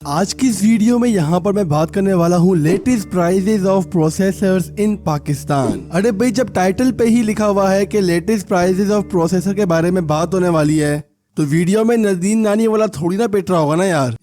आज की इस वीडियो में यहाँ पर मैं बात करने वाला हूँ लेटेस्ट प्राइजेस ऑफ प्रोसेसर्स इन पाकिस्तान। अरे भाई, जब टाइटल पे ही लिखा हुआ है कि लेटेस्ट प्राइजेस ऑफ प्रोसेसर के बारे में बात होने वाली है, तो वीडियो में नदीन नानी वाला थोड़ी ना पेट रहा होगा ना यार।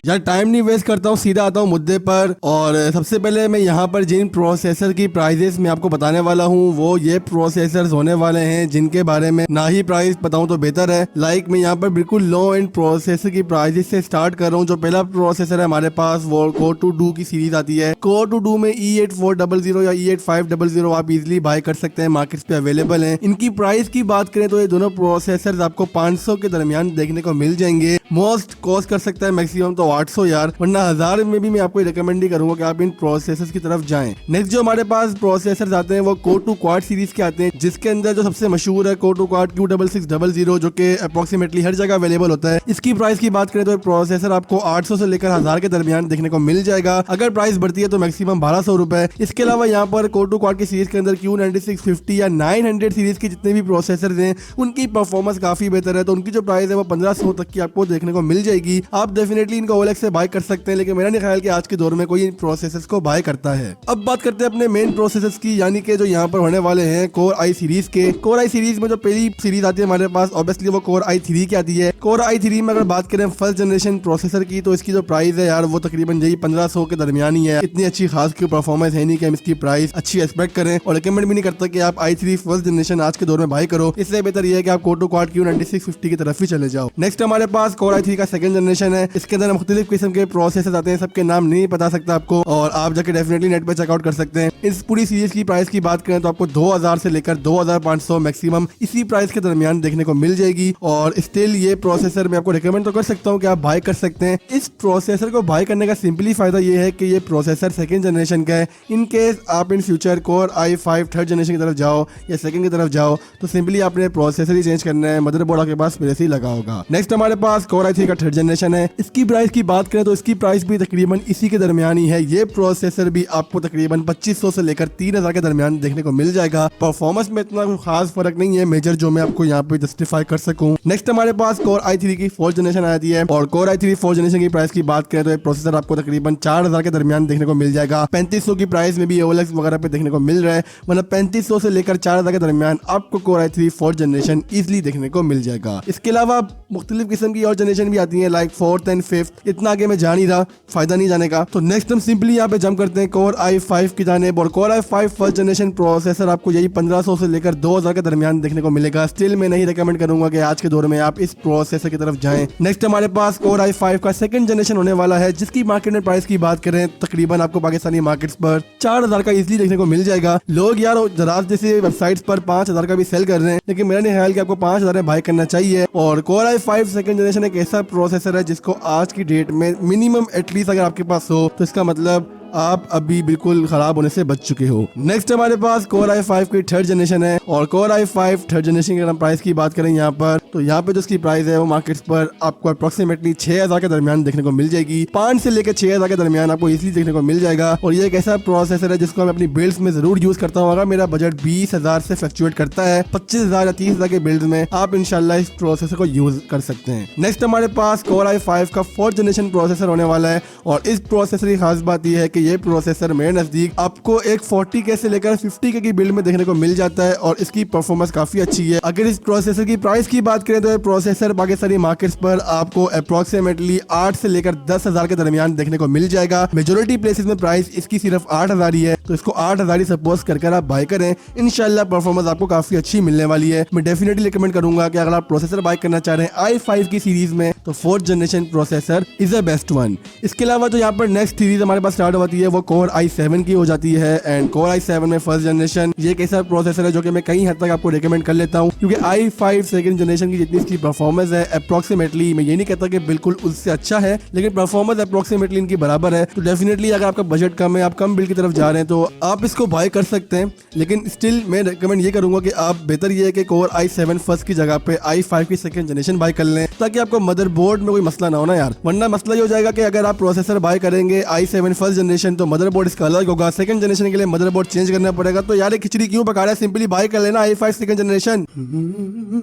यार टाइम नहीं वेस्ट करता हूँ, सीधा आता हूँ मुद्दे पर। और सबसे पहले मैं यहाँ पर जिन प्रोसेसर की प्राइजेस मैं आपको बताने वाला हूँ वो ये प्रोसेसर्स होने वाले हैं जिनके बारे में ना ही प्राइस बताऊँ तो बेहतर है। लाइक मैं यहाँ पर बिल्कुल लो एंड प्रोसेसर की प्राइजेस से स्टार्ट कर रहा हूँ। जो पहला प्रोसेसर है हमारे पास वो कोर टू डू की सीरीज आती है। कोर टू डू में E8400 या E8500 आप इजिली बाय कर सकते हैं, मार्केट पे अवेलेबल है। इनकी प्राइस की बात करें तो ये दोनों प्रोसेसर आपको 500 के दरमियान देखने को मिल जाएंगे। मोस्ट कॉस्ट कर सकता है मैक्सिमम तो 800 यार, वरना 1000 में भी मैं आपको रिकमेंड ही करूंगा कि आप इन प्रोसेसर्स की तरफ जाएं। नेक्स्ट जो हमारे पास प्रोसेसर्स आते हैं वो कोर टू क्वाड सीरीज के आते हैं, जिसके अंदर जो सबसे मशहूर है कोर टू क्वाड Q6600 जो कि अप्रोक्सीमेटली हर जगह अवेलेबल होता है। इसकी प्राइस की बात करें तो प्रोसेसर आपको 800 से लेकर 1000 के दरमियान देखने को मिल जाएगा। अगर प्राइस बढ़ती है तो मैक्सिमम 1200 रुपए। इसके अलावा यहाँ पर कोर टू क्वाड की सीरीज के अंदर Q9650 या 900 सीरीज के जितने भी प्रोसेसर हैं उनकी परफॉर्मेंस काफी बेहतर है, तो उनकी जो प्राइस है वो 1500 तक की आपको देखने को मिल जाएगी। आप डेफिनेटली इनको OLX से बाय कर सकते हैं, लेकिन मेरा नहीं ख्याल कि आज के दौर में कोई इन प्रोसेसर्स को बाय करता है। अब बात करते हैं अपने मेन प्रोसेसर्स की, यानी कि जो यहाँ पर होने वाले हैं कोर आई सीरीज के। कोर आई सीरीज में जो पहली सीरीज आती है हमारे पास ऑब्वियसली वो कोर i3 की आती है। कोर i3 में अगर बात करें फर्स्ट जनरेशन प्रोसेसर की तो इसकी जो प्राइस है यार वो तकरीबन यही 1500 के दरमियान ही है। इतनी अच्छी खास की परफॉर्मेंस है नहीं कि हम इसकी प्राइस अच्छी एक्सपेक्ट करें, और रिकमेंड भी नहीं करता कि आप i3 फर्स्ट जनरेशन आज के दौर में बाय करो। इससे बेहतर यह है कि आप कोर टू क्वाड Q9650 की तरफ ही चले जाओ। नेक्स्ट हमारे पास कोर i3 का सेकंड जनरेशन है। इसके अंदर मुख्तलिफ किस्म के प्रोसेसर आते हैं, सबके नाम नहीं पता सकता आपको, और आप जाके डेफिनेटली नेट पे चेकआउट कर सकते हैं। इस पूरी सीरीज की प्राइस की बात करें तो आपको 2000 से लेकर 2500 मैक्सिमम इसी प्राइस के दरमियान देखने को मिल जाएगी। और स्टिल ये प्रोसेसर मैं आपको रिकमेंड तो कर सकता हूँ कि आप बाय कर सकते हैं। इस प्रोसेसर को बाय करने का सिंपली फायदा ये है कि ये प्रोसेसर सेकंड जनरेशन का है। इन केस आप in future core i5 third generation की तरफ जाओ या सेकंड की तरफ जाओ तो सिंपली आपने प्रोसेसर ही चेंज करना है, मदरबोर्ड आपके पास पहले से ही लगा होगा। नेक्स्ट हमारे पास कोर i3 का थर्ड जनरेशन है। इसकी प्राइस की बात करें तो इसकी प्राइस भी तकरीबन इसी के दरमियान ही है। ये प्रोसेसर भी आपको तकरीबन 2500 से लेकर 3000 के दरमियान देखने को मिल जाएगा। परफॉर्मेंस में इतना खास फर्क नहीं है मेजर जो मैं आपको यहाँ पे जस्टिफाई कर सकूं। नेक्स्ट हमारे पास कोर i3 की फोर्थ जनरेशन आती है, और कोर i3 फोर्थ जनरेशन की प्राइस की बात करें तो ये प्रोसेसर आपको तकरीबन 4000 के दरमियान देखने को मिल जाएगा। 3500 की प्राइस में भी OLX वगैरह पे देखने को मिल रहा है, मतलब 3500 से लेकर 4000 के दरमियान आपको core i3 fourth generation easily देखने को मिल जाएगा। इसके अलावा मुख्तलिफ किस्म की और जनरेशन भी आती है, लाइक फोर्थ एंड फिफ्थ। इतना आगे मैं जा नहीं रहा, फायदा नहीं जाने का। तो नेक्स्ट हम सिंपली यहाँ पे जंप करते हैं कोर i5 की जानिब, और core i5 first generation processor आपको यही 1500 से लेकर 2000 के दरमियान देखने को मिलेगा। स्टिल मैं नहीं रिकमेंड करूंगा कि आज के दौर में आप इस प्रोसेसर की तरफ जाएं। नेक्स्ट हमारे पास कोर i5 का सेकंड जनरेशन होने वाला है, जिसकी मार्केट में प्राइस की बात करें तकरीबन आपको पाकिस्तानी मार्केट्स पर 4000 का इजिली देखने को मिल जाएगा। लोग यार दराज जैसे वेबसाइट्स पर 5000 का भी सेल कर रहे हैं, लेकिन मेरा नहीं ख्याल कि आपको 5000 में बाय करना चाहिए। और कोर i5 सेकंड जनरेशन एक ऐसा प्रोसेसर है जिसको आज की डेट में मिनिमम एटलीस्ट अगर आपके पास हो तो इसका मतलब आप अभी बिल्कुल खराब होने से बच चुके हो। नेक्स्ट हमारे पास कोर i5 की थर्ड जनरेशन है, और कोर i5 थर्ड जनरेशन की अगर हम प्राइस की बात करें यहाँ पर तो यहाँ पे जो इसकी प्राइस है वो मार्केट्स पर आपको अप्रोक्सीमेटली 6000 के दरमियान देखने को मिल जाएगी। 5 से लेकर 6000 के दरमियान आपको इजीली देखने को मिल जाएगा। और ये एक ऐसा प्रोसेसर है जिसको मैं अपनी बिल्ड्स में जरूर यूज करता हूँ। अगर मेरा बजट 20000 से फ्लक्चुएट करता है 25000 या 30000 के बिल्ड में आप इंशाल्लाह इस प्रोसेसर को यूज कर सकते हैं। नेक्स्ट हमारे पास कोर i5 का फोर्थ जनरेशन प्रोसेसर होने वाला है, और इस प्रोसेसर की खास बात यह है कि ये प्रोसेसर मेरे नजदीक आपको एक 40K से लेकर 50K की बिल्ड में देखने को मिल जाता है, और इसकी परफॉर्मेंस काफी अच्छी है। अगर इस प्रोसेसर की प्राइस की बात करें तो ये प्रोसेसर पाकिस्तानी मार्केट्स पर आपको अप्रोक्सीमेटली 8 से लेकर 10,000 के दरमियान देखने को मिल जाएगा। मेजोरिटी प्लेसेस में प्राइस इसकी सिर्फ 8000 ही है, तो इसको 8000 ही सपोज कर आप बाय करें। इंशाल्लाह परफॉर्मेंस आपको काफी अच्छी मिलने वाली है। मैं डेफिनेटली रिकमेंड करूंगा कि अगर आप प्रोसेसर बाय करना चाह रहे हैं i5 की सीरीज में तो fourth generation processor is the best one. इसके अलावा जो यहाँ पर नेक्स्ट सीरीज हमारे पास स्टार्ट होती है वो कोर i7 की हो जाती है, एंड कोर i7 में फर्स्ट जनरेशन ये एक ऐसा प्रोसेसर है जो कि मैं कई हद तक आपको रिकमेंड कर लेता हूँ, क्योंकि i5 सेकंड जनरेशन की जितनी इसकी परफॉर्मेंस है अप्रोक्सीमेटली, मैं ये नहीं कहता कि बिल्कुल उससे अच्छा है, लेकिन परफॉर्मेंस अप्रोक्सीमेटली इनकी बराबर है। तो डेफिनेटली अगर आपका बजट कम है, आप कम बिल की तरफ जा रहे हैं तो आप इसको बाय कर सकते हैं। लेकिन स्टिल मैं रिकमेंड ये करूंगा कि आप बेहतर ये है कि कोर i7 फर्स्ट की जगह पे i5 की सेकंड जनरेशन बाय कर लें, ताकि आपको मदरबोर्ड में कोई मसला ना हो ना यार, वरना मसला ये हो जाएगा कि अगर आप प्रोसेसर बाय करेंगे i7 फर्स्ट जनरेशन तो मदरबोर्ड इसका अलग होगा, सेकंड जनरेशन के लिए मदरबोर्ड चेंज करना पड़ेगा। तो यार खिचड़ी क्यों पका रहा है, सिंपली बाय कर लेना i5 सेकंड जनरेशन।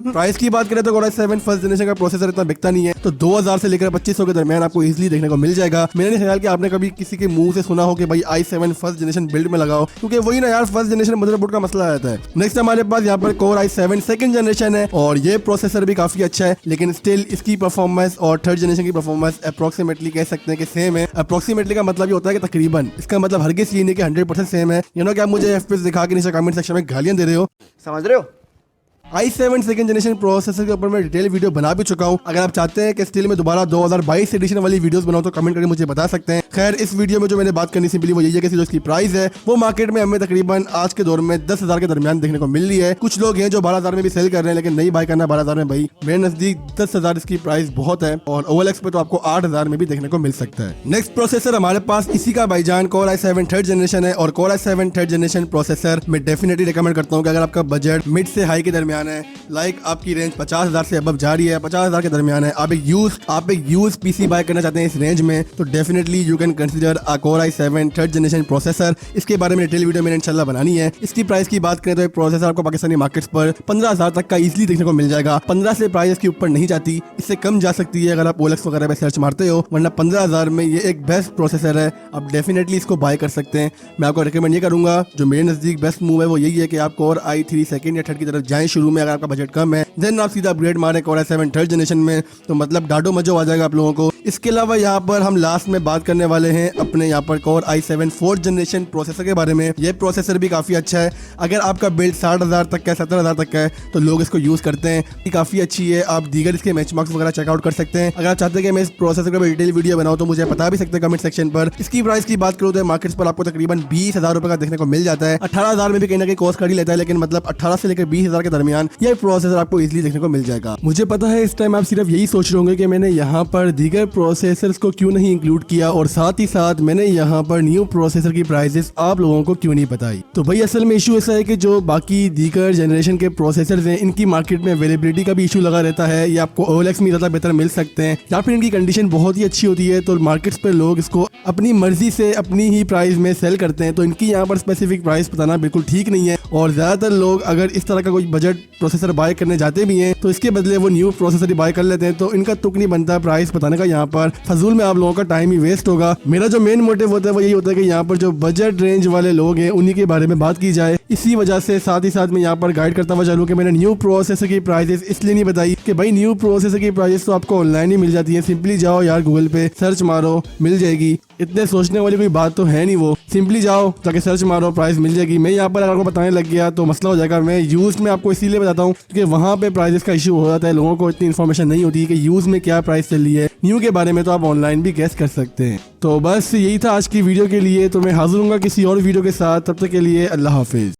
प्राइस की बात करें तो Core i7 फर्स्ट जनरेशन का प्रोसेसर इतना बिकता नहीं है, तो 2000 से लेकर 2500 के दरमियान आपको इजीली देखने को मिल जाएगा। मेरा नहीं ख्याल कि आपने कभी किसी के मुंह से सुना हो कि भाई i7 फर्स्ट जनरेशन बिल्ड में लगाओ, क्योंकि वही ना यार फर्स्ट जनरेशन मदरबोर्ड का मसला आता है। नेक्स्ट हमारे पास यहाँ पर Core i7 सेकंड जनरेशन है और ये प्रोसेसर भी काफी अच्छा है, लेकिन स्टिल इसकी परफॉर्मेंस और थर्ड जनरेशन की परफॉर्मेंस अप्रोक्सीमेटली कह सकते हैं कि सेम है। अप्रोक्सीमेटली का मतलब ये होता है कि तकरीबन, इसका मतलब हरगिज़ ये नहीं कि 100% सेम है। यू नो कि आप मुझे FPS दिखा के नीचे कमेंट सेक्शन में गालियां दे रहे हो, समझ रहे हो। i7 सेकंड जनरेशन प्रोसेसर के ऊपर मैं डिटेल वीडियो बना भी चुका हूं। अगर आप चाहते हैं कि स्टिल में दोबारा 2022 एडिशन वाली वीडियोस बनाऊं तो कमेंट करके मुझे बता सकते हैं। खैर इस वीडियो में जो मैंने बात करनी सिंपली वो यही है कि जो इसकी प्राइस है वो मार्केट में हमें तकरीबन आज के दौर में 10,000 के दरमियान देखने को मिल रही है। कुछ लोग हैं जो 12,000 में भी सेल कर रहे हैं, लेकिन नहीं बाय करना 12,000 में भाई, मेरे नजदीक 10,000 इसकी प्राइस बहुत है और OLX पे तो आपको 8,000 में भी देखने को मिल सकता है। नेक्स्ट प्रोसेसर हमारे पास इसी का भाईजान Core i7 थर्ड जनरेशन है और Core i7 third generation processor मैं डेफिनेटली रिकमेंड करता हूँ कि अगर आपका बजट मिड से हाई के दरमियान है, लाइक आपकी रेंज 50,000 से अबव जा रही है, 50,000 के दरमियान है, आप एक यूज पीसी बाय करना चाहते हैं इस रेंज में, तो definitely you can consider Core i7 third generation processor. इसके बारे में डिटेल वीडियो मैंने इंशाल्लाह बनानी है। इसकी प्राइस की बात करें तो एक प्रोसेसर आपको पाकिस्तानी मार्केट्स पर 15,000 तक का इजीली देखने को मिल जाएगा। 15 से प्राइस इसके ऊपर नहीं जाती, इससे कम जा सकती है अगर आप OLX वगैरह पे सर्च मारते हो, वरना 15,000 में ये एक बेस्ट प्रोसेसर है। आप डेफिनेटली इसको बाय कर सकते हैं। मैं आपको रिकमेंड ये करूंगा, जो मेरे नजदीक बेस्ट मूव है वो यही है कि आप Core i3 सेकंड या थर्ड की तरफ जाएं शुरू में, अगर आपका बजट कम है, देन आप सीधा अपग्रेड मारे Core i7 थर्ड जनरेशन में, तो मतलब डाडो मजो आ जाएगा आप लोगों को। इसके अलावा यहाँ पर हम लास्ट में बात करने वाले हैं अपने यहाँ पर Core i7 fourth generation processor के बारे में। ये प्रोसेसर भी काफ़ी अच्छा है। अगर आपका बिल्ड 60,000 तक का है, 70,000 तक का है, तो लोग इसको यूज़ करते हैं। ये काफ़ी अच्छी है। आप दीगर इसके बेंचमार्क्स वगैरह चेकआउट कर सकते हैं। अगर आप चाहते हैं कि मैं इस प्रोसेसर का डिटेल वीडियो बनाऊँ तो मुझे बता भी सकते हैं कमेंट सेक्शन पर। इसकी प्राइस की बात करूँ तो मार्केट्स पर आपको तकरीबन 20,000 रुपये का देखने को मिल जाता है। 18,000 में भी कहीं ना कहीं कॉस्ट कर ही लेता है, लेकिन मतलब 18 से लेकर 20,000 के दरमियान यह प्रोसेसर आपको इजीली देखने को मिल जाएगा। मुझे पता है इस टाइम आप सिर्फ यही सोच रहे होंगे कि मैंने यहाँ पर दीगर प्रोसेसर्स को क्यों नहीं इंक्लूड किया और साथ ही साथ मैंने यहाँ पर न्यू प्रोसेसर की प्राइसेस आप लोगों को क्यों नहीं बताई। तो भाई असल में इशू ऐसा है कि जो बाकी दीगर जनरेशन के प्रोसेसर्स हैं इनकी मार्केट में अवेलेबिलिटी का भी इशू लगा रहता है। ये आपको OLX में ज़्यादा बेहतर मिल सकते हैं या फिर इनकी कंडीशन बहुत ही अच्छी होती है, तो मार्केट्स पर लोग इसको अपनी मर्जी से अपनी ही प्राइस में सेल करते हैं। तो इनकी यहाँ पर स्पेसिफिक प्राइस बताना बिल्कुल ठीक नहीं है और ज़्यादातर लोग अगर इस तरह का कोई बजट प्रोसेसर बाय करने जाते भी हैं तो इसके बदले वो न्यू प्रोसेसर ही बाय कर लेते हैं। तो इनका तुक नहीं बनता प्राइस बताने का, यहाँ पर फजूल में आप लोगों का टाइम ही वेस्ट होगा। मेरा जो मेन मोटिव होता है वो यही होता है कि यहाँ पर जो बजट रेंज वाले लोग हैं उन्हीं के बारे में बात की जाए। इसी वजह से साथ ही साथ मैं यहाँ पर गाइड करता हुआ चलूँ कि मैंने न्यू प्रोसेसर की प्राइसेस इसलिए नहीं बताई कि भाई न्यू प्रोसेसर की प्राइस तो आपको ऑनलाइन ही मिल जाती है। सिंपली जाओ यार गूगल पे सर्च मारो, मिल जाएगी। इतने सोचने वाली कोई बात तो है नहीं, वो सिंपली जाओ जाके सर्च मारो, प्राइस मिल जाएगी। मैं यहाँ पर अगर आपको बताने लग गया तो मसला हो जाएगा। मैं यूज में आपको इसीलिए बताता हूँ क्योंकि वहाँ पे प्राइसेस का इशू हो जाता है, लोगों को इतनी इन्फॉर्मेशन नहीं होती कि यूज में क्या प्राइस चल रही है। न्यू के बारे में तो आप ऑनलाइन भी गेस कर सकते हैं। तो बस यही था आज की वीडियो के लिए। तो मैं हाजिर हूँगा किसी और वीडियो के साथ, तब तक के लिए अल्लाह हाफिज।